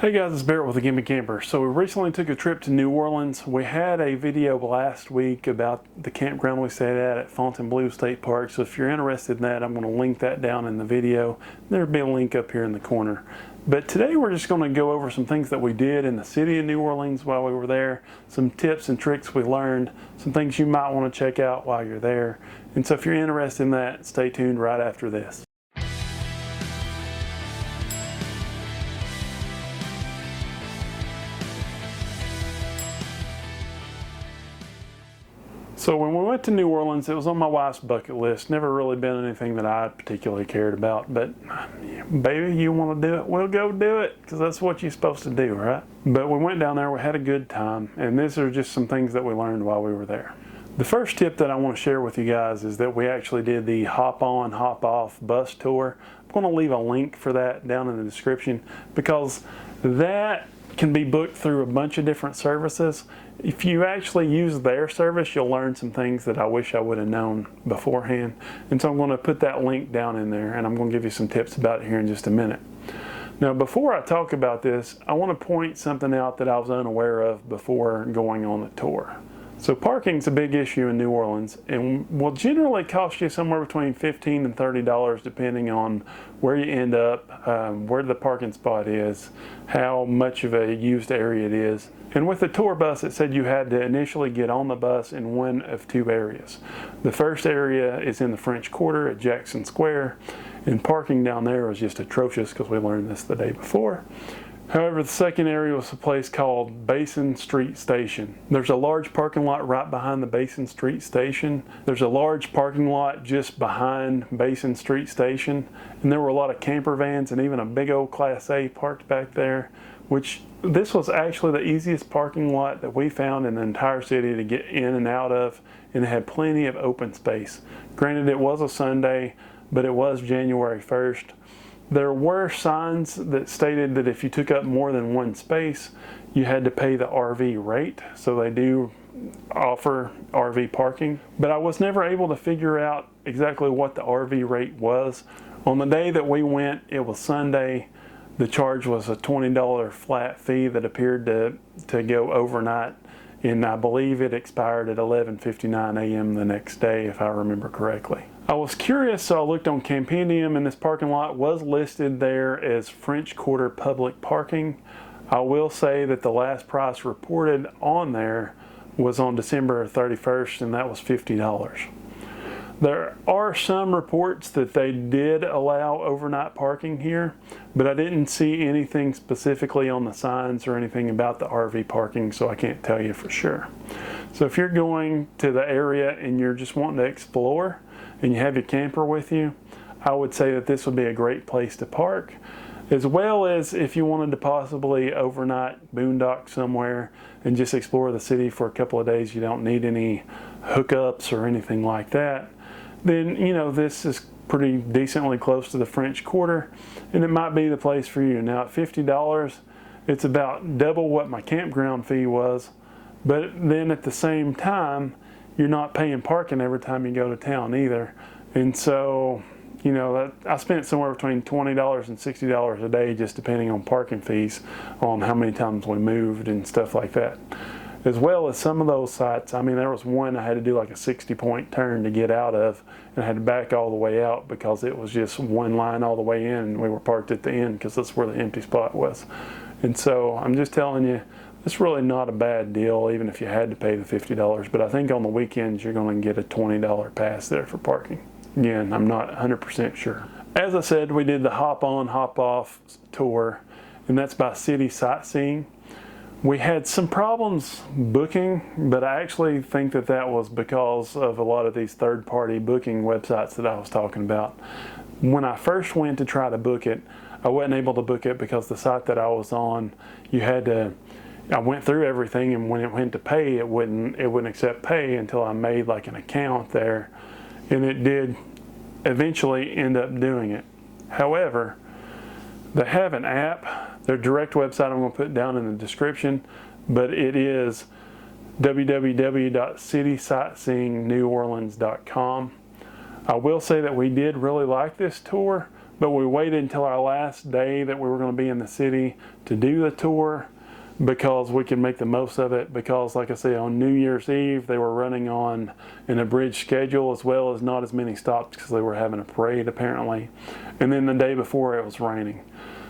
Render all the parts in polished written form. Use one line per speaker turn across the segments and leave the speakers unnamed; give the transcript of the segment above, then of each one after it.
Hey guys, it's Barrett with the Gimme Camper. So we recently took a trip to New Orleans. We had a video last week about the campground we stayed at Fontainebleau State Park. So if you're interested in that, I'm going to link that down in the video. There'll be a link up here in the corner. But today we're just going to go over some things that we did in the city of New Orleans while we were there, some tips and tricks we learned, some things you might want to check out while you're there. And so if you're interested in that, stay tuned right after this. So when we went to New Orleans, it was on my wife's bucket list. Never really been anything that I particularly cared about, but baby, you want to do it, we'll go do it, because that's what you're supposed to do, right? But we went down there, we had a good time, and these are just some things that we learned while we were there. The first tip that I want to share with you guys is that we actually did the hop on, hop off bus tour. I'm going to leave a link for that down in the description because that can be booked through a bunch of different services. If you actually use their service, you'll learn some things that I wish I would have known beforehand. And so I'm going to put that link down in there, and I'm going to give you some tips about it here in just a minute. Now, before I talk about this, I want to point something out that I was unaware of before going on the tour. So parking's a big issue in New Orleans and will generally cost you somewhere between $15 and $30 depending on where you end up, where the parking spot is, how much of a used area it is. And with the tour bus, it said you had to initially get on the bus in one of two areas. The first area is in the French Quarter at Jackson Square, and parking down there was just atrocious because we learned this the day before. However, the second area was a place called Basin Street Station. There's a large parking lot right behind the Basin Street Station. There's a large parking lot just behind Basin Street Station, and there were a lot of camper vans and even a big old Class A parked back there, which this was actually the easiest parking lot that we found in the entire city to get in and out of, and it had plenty of open space. Granted, it was a Sunday, but it was January 1st. There were signs that stated that if you took up more than one space, you had to pay the RV rate. So they do offer RV parking. But I was never able to figure out exactly what the RV rate was. On the day that we went, it was Sunday. The charge was a $20 flat fee that appeared to go overnight. And I believe it expired at 11:59 a.m. the next day, if I remember correctly. I was curious, so I looked on Campendium, and this parking lot was listed there as French Quarter public parking. I will say that the last price reported on there was on December 31st, and that was $50. There are some reports that they did allow overnight parking here, but I didn't see anything specifically on the signs or anything about the RV parking, so I can't tell you for sure. So if you're going to the area and you're just wanting to explore and you have your camper with you, I would say that this would be a great place to park, as well as if you wanted to possibly overnight boondock somewhere and just explore the city for a couple of days. You don't need any hookups or anything like that. Then, you know, this is pretty decently close to the French Quarter, and it might be the place for you. Now, at $50, it's about double what my campground fee was, but then at the same time, you're not paying parking every time you go to town either. And so, you know, I spent somewhere between $20 and $60 a day, just depending on parking fees, on how many times we moved and stuff like that. As well as some of those sites, I mean, there was one I had to do like a 60-point turn to get out of, and I had to back all the way out because it was just one line all the way in, and we were parked at the end because that's where the empty spot was. And so I'm just telling you, it's really not a bad deal, even if you had to pay the $50. But I think on the weekends you're going to get a $20 pass there for parking. Again, I'm not 100% sure. As I said, we did the hop on, hop off tour, and that's by city sightseeing. We had some problems booking, but I actually think that that was because of a lot of these third-party booking websites that I was talking about. When I first went to try to book it, I wasn't able to book it because the site that I was on, I went through everything, and when it went to pay, it wouldn't accept pay until I made like an account there, and it did eventually end up doing it. However, they have an app. Their direct website I'm going to put down in the description, but it is www.citysightseeingneworleans.com. I will say that we did really like this tour, but we waited until our last day that we were going to be in the city to do the tour because we could make the most of it, because like I say, on New Year's Eve they were running on an abridged schedule, as well as not as many stops because they were having a parade apparently, and then the day before it was raining.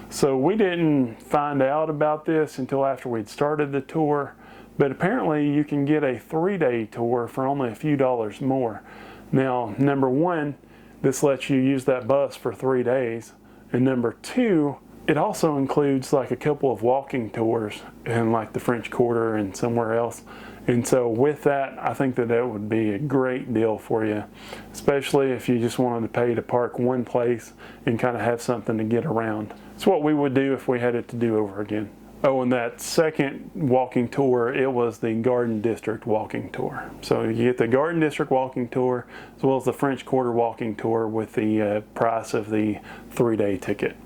So we didn't find out about this until after we'd started the tour, but apparently you can get a 3-day tour for only a few dollars more. Now, number one, this lets you use that bus for 3 days, and number two, it also includes like a couple of walking tours in like the French Quarter and somewhere else. And so with that, I think that that would be a great deal for you, especially if you just wanted to pay to park one place and kind of have something to get around. It's what we would do if we had it to do over again. Oh, and that second walking tour, it was the Garden District walking tour. So you get the Garden District walking tour as well as the French Quarter walking tour with the price of the 3-day ticket.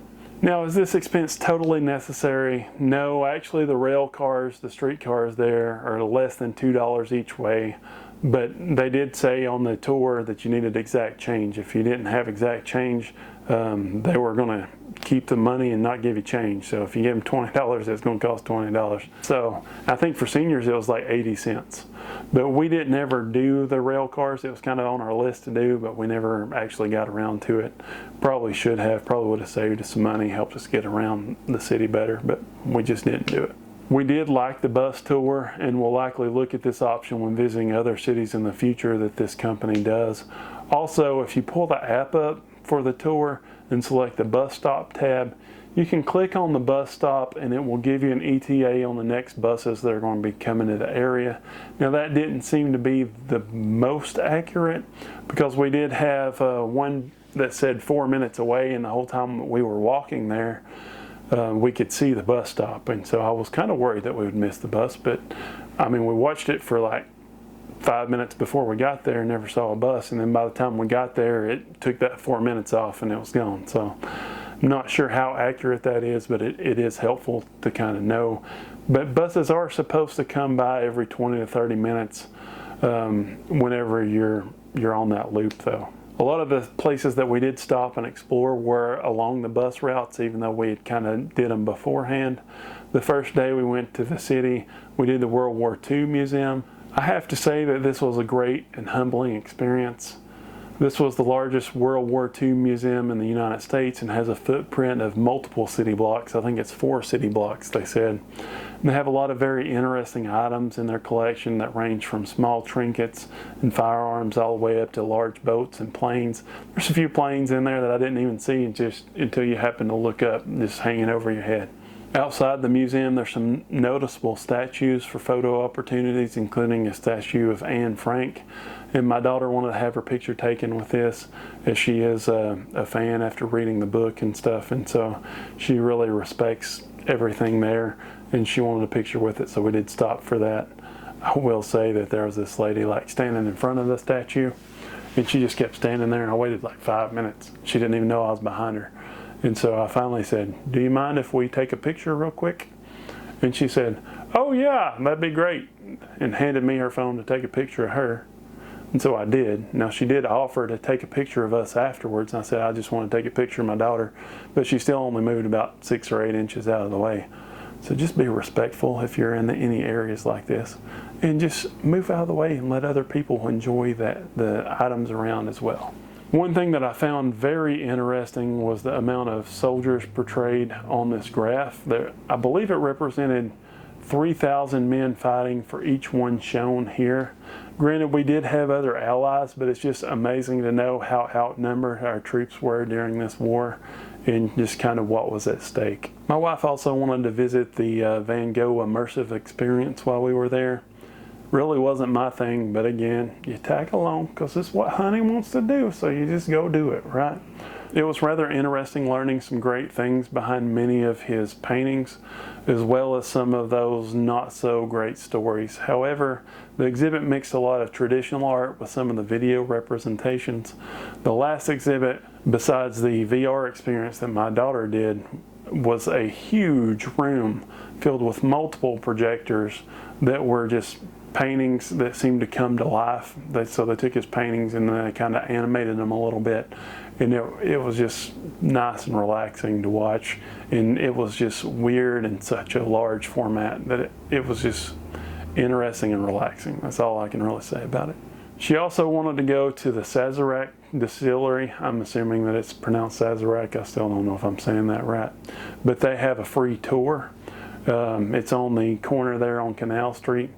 Now, is this expense totally necessary? No, actually the rail cars, the street cars there are less than $2 each way, but they did say on the tour that you needed exact change. If you didn't have exact change, they were going to keep the money and not give you change. So if you give them $20, it's going to cost $20. So I think for seniors it was like 80 cents. But we didn't ever do the rail cars. It was kind of on our list to do, but we never actually got around to it. Probably should have. Probably would have saved us some money, helped us get around the city better, but we just didn't do it. We did like the bus tour, and we'll likely look at this option when visiting other cities in the future that this company does. Also, if you pull the app up for the tour and select the bus stop tab, you can click on the bus stop and it will give you an ETA on the next buses that are going to be coming to the area. Now that didn't seem to be the most accurate, because we did have one that said 4 minutes away, and the whole time we were walking there we could see the bus stop, and so I was kind of worried that we would miss the bus. But I mean, we watched it for like 5 minutes before we got there and never saw a bus, and then by the time we got there it took that 4 minutes off and it was gone. So I'm not sure how accurate that is, but it is helpful to kind of know. But buses are supposed to come by every 20 to 30 minutes whenever you're on that loop though. A lot of the places that we did stop and explore were along the bus routes, even though we had kind of did them beforehand. The first day we went to the city, we did the World War II Museum. I have to say that this was a great and humbling experience. This was the largest World War II museum in the United States and has a footprint of multiple city blocks. I think it's 4 city blocks, they said. And they have a lot of very interesting items in their collection that range from small trinkets and firearms all the way up to large boats and planes. There's a few planes in there that I didn't even see just until you happen to look up, just hanging over your head. Outside the museum, there's some noticeable statues for photo opportunities, including a statue of Anne Frank. And my daughter wanted to have her picture taken with this, as she is a fan after reading the book and stuff. And so she really respects everything there, and she wanted a picture with it, so we did stop for that. I will say that there was this lady like standing in front of the statue, and she just kept standing there, and I waited like 5 minutes. She didn't even know I was behind her. And so I finally said, "Do you mind if we take a picture real quick?" And she said, "Oh yeah, that'd be great," and handed me her phone to take a picture of her. And so I did. Now she did offer to take a picture of us afterwards, and I said I just want to take a picture of my daughter, but she still only moved about 6 or 8 inches out of the way. So just be respectful if you're in any areas like this, and just move out of the way and let other people enjoy the items around as well. One thing that I found very interesting was the amount of soldiers portrayed on this graph. I believe it represented 3,000 men fighting for each one shown here. Granted, we did have other allies, but it's just amazing to know how outnumbered our troops were during this war and just kind of what was at stake. My wife also wanted to visit the Van Gogh immersive experience while we were there. Really wasn't my thing, but again, you tag along because it's what Honey wants to do, so you just go do it, right? It was rather interesting learning some great things behind many of his paintings, as well as some of those not so great stories. However, the exhibit mixed a lot of traditional art with some of the video representations. The last exhibit, besides the VR experience that my daughter did, was a huge room filled with multiple projectors that were just paintings that seemed to come to life. So they took his paintings and they kind of animated them a little bit, and it was just nice and relaxing to watch, and it was just weird in such a large format that it was just interesting and relaxing. That's all I can really say about it. She also wanted to go to the Sazarac Distillery. I'm assuming that it's pronounced Sazarac. I still don't know if I'm saying that right. But they have a free tour. It's on the corner there on Canal Street.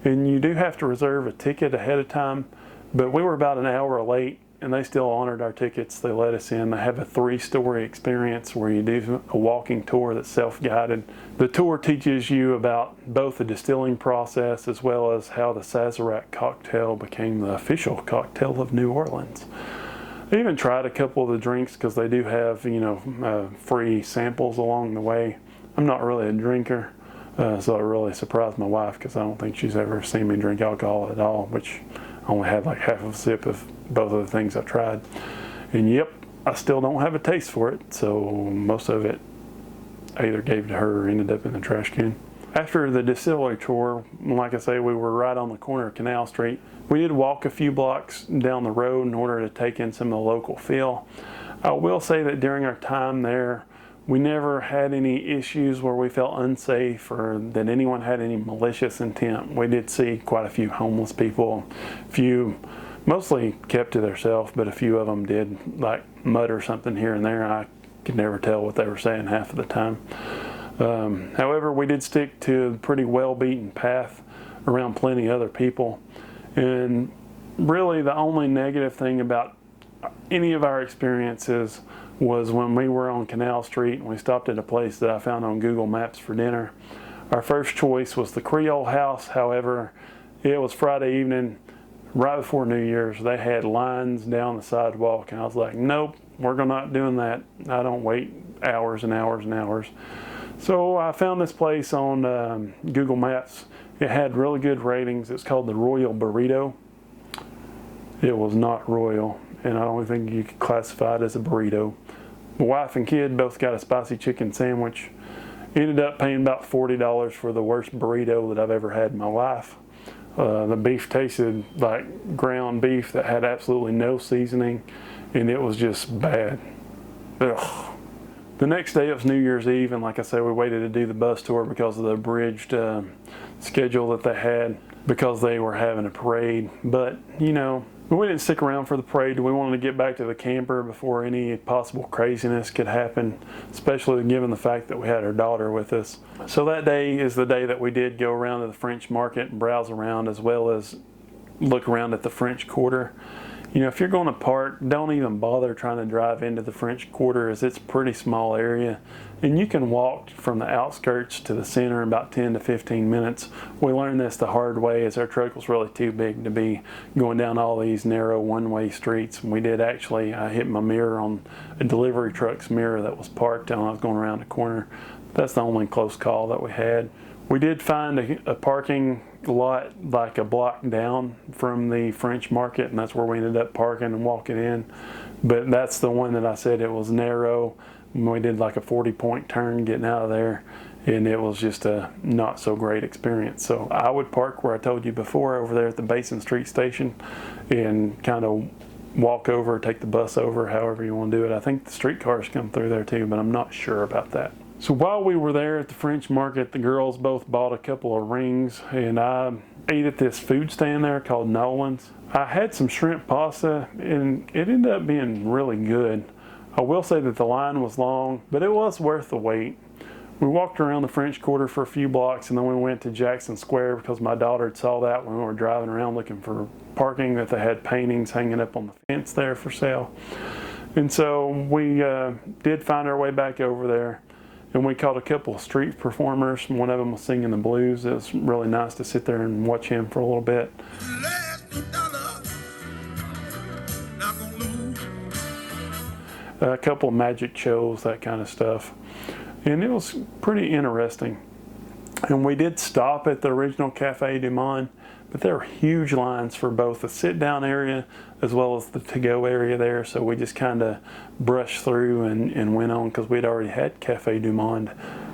And you do have to reserve a ticket ahead of time. But we were about an hour late, and they still honored our tickets. They let us in. They have a 3-story experience where you do a walking tour that's self-guided. The tour teaches you about both the distilling process as well as how the Sazerac cocktail became the official cocktail of New Orleans. I even tried a couple of the drinks because they do have, free samples along the way. I'm not really a drinker, so it really surprised my wife because I don't think she's ever seen me drink alcohol at all, which I only had like half of a sip of both of the things I tried. And yep, I still don't have a taste for it, so most of it I either gave to her or ended up in the trash can. After the distillery tour, like I say, we were right on the corner of Canal Street. We did walk a few blocks down the road in order to take in some of the local feel. I will say that during our time there, we never had any issues where we felt unsafe or that anyone had any malicious intent. We did see quite a few homeless people, few mostly kept to themselves, but a few of them did like mutter something here and there. I could never tell what they were saying half of the time. However, we did stick to a pretty well-beaten path around plenty of other people. And really the only negative thing about any of our experiences was when we were on Canal Street and we stopped at a place that I found on Google Maps for dinner. Our first choice was the Creole House. However, it was Friday evening, right before New Year's. They had lines down the sidewalk, and I was like, nope, we're not doing that. I don't wait hours and hours and hours. So I found this place on Google Maps. It had really good ratings. It's called the Royal Burrito. It was not royal, and I don't think you could classify it as a burrito. My wife and kid both got a spicy chicken sandwich. Ended up paying about $40 for the worst burrito that I've ever had in my life. The beef tasted like ground beef that had absolutely no seasoning, and it was just bad. Ugh. The next day it was New Year's Eve, and like I said, we waited to do the bus tour because of the abridged schedule that they had because they were having a parade. But, we didn't stick around for the parade. We wanted to get back to the camper before any possible craziness could happen, especially given the fact that we had our daughter with us. So that day is the day that we did go around to the French market and browse around, as well as look around at the French Quarter. If you're going to park, don't even bother trying to drive into the French Quarter, as it's a pretty small area. And you can walk from the outskirts to the center in about 10 to 15 minutes. We learned this the hard way, as our truck was really too big to be going down all these narrow one-way streets. And we did actually, I hit my mirror on a delivery truck's mirror that was parked and I was going around the corner. That's the only close call that we had. We did find a parking lot like a block down from the French market, and that's where we ended up parking and walking in. But that's the one that I said it was narrow. We did like a 40-point turn getting out of there, and it was just a not so great experience. So I would park where I told you before, over there at the Basin Street station, and kind of walk over, take the bus over, however you want to do it. I think the streetcars come through there too, but I'm not sure about that. So while we were there at the French market, the girls both bought a couple of rings, and I ate at this food stand there called Nawlin's. I had some shrimp pasta, and it ended up being really good. I will say that the line was long, but it was worth the wait. We walked around the French Quarter for a few blocks, and then we went to Jackson Square because my daughter had saw that when we were driving around looking for parking, that they had paintings hanging up on the fence there for sale. And so we did find our way back over there. And we caught a couple of street performers. One of them was singing the blues. It was really nice to sit there and watch him for a little bit. A couple of magic shows, that kind of stuff. And it was pretty interesting. And we did stop at the original Cafe du Monde, but there were huge lines for both the sit-down area as well as the to-go area there. So we just kind of brushed through and went on, because we'd already had Cafe du Monde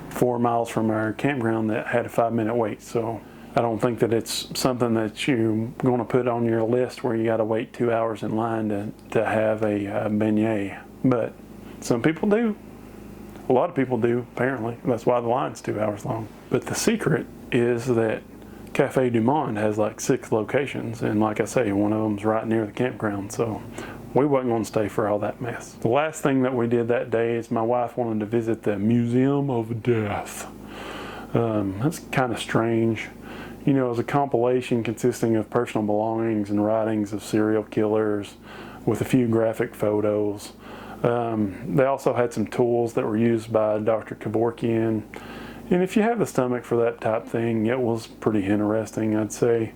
4 miles from our campground that had a 5-minute wait. So I don't think that it's something that you're going to put on your list where you got to wait 2 hours in line to have a beignet. But some people do. A lot of people do, apparently. That's why the line's 2 hours long. But the secret is that Cafe du Monde has like 6 locations, and like I say, one of them's right near the campground, so we wasn't going to stay for all that mess. The last thing that we did that day is my wife wanted to visit the Museum of Death. That's kind of strange. You know, it's a compilation consisting of personal belongings and writings of serial killers with a few graphic photos. They also had some tools that were used by Dr. Kevorkian. And if you have the stomach for that type thing, it was pretty interesting, I'd say.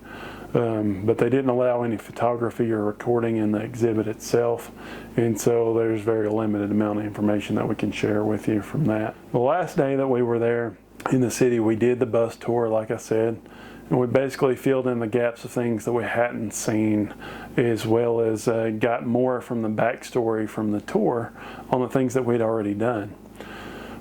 But they didn't allow any photography or recording in the exhibit itself. And so there's very limited amount of information that we can share with you from that. The last day that we were there in the city, we did the bus tour, like I said. And we basically filled in the gaps of things that we hadn't seen, as well as got more from the backstory from the tour on the things that we'd already done.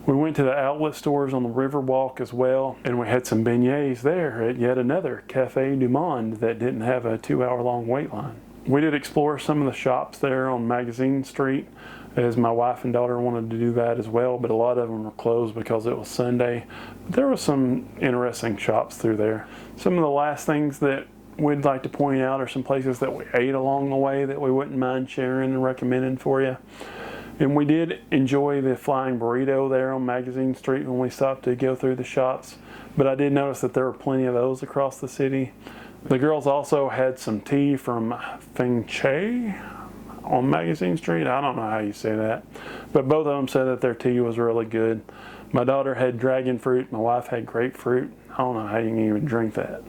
We went to the outlet stores on the Riverwalk as well, and we had some beignets there at yet another Cafe du Monde that didn't have a 2-hour-long wait line. We did explore some of the shops there on Magazine Street, as my wife and daughter wanted to do that as well, but a lot of them were closed because it was Sunday. But there were some interesting shops through there. Some of the last things that we'd like to point out are some places that we ate along the way that we wouldn't mind sharing and recommending for you. And we did enjoy the flying burrito there on Magazine Street when we stopped to go through the shops, but I did notice that there were plenty of those across the city. The girls also had some tea from Feng Che on Magazine Street. I don't know how you say that, but both of them said that their tea was really good. My daughter had dragon fruit, my wife had grapefruit. I don't know how you can even drink that.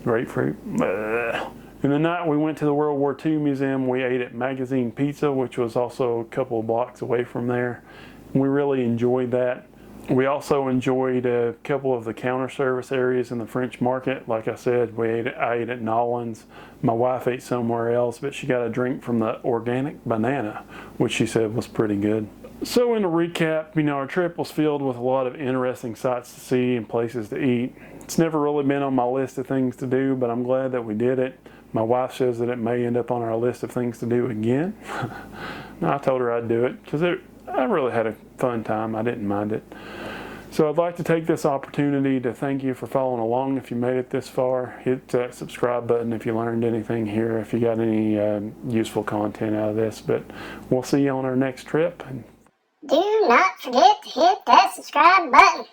Grapefruit? Blech. And the night we went to the World War II Museum, we ate at Magazine Pizza, which was also a couple of blocks away from there. We really enjoyed that. We also enjoyed a couple of the counter service areas in the French market. Like I said, I ate at Nawlin's. My wife ate somewhere else, but she got a drink from the organic banana, which she said was pretty good. So in a recap, you know, our trip was filled with a lot of interesting sights to see and places to eat. It's never really been on my list of things to do, but I'm glad that we did it. My wife says that it may end up on our list of things to do again. No, I told her I'd do it because I really had a fun time. I didn't mind it. So I'd like to take this opportunity to thank you for following along. If you made it this far, hit that subscribe button if you learned anything here, if you got any useful content out of this. But we'll see you on our next trip.
Do not forget to hit that subscribe button.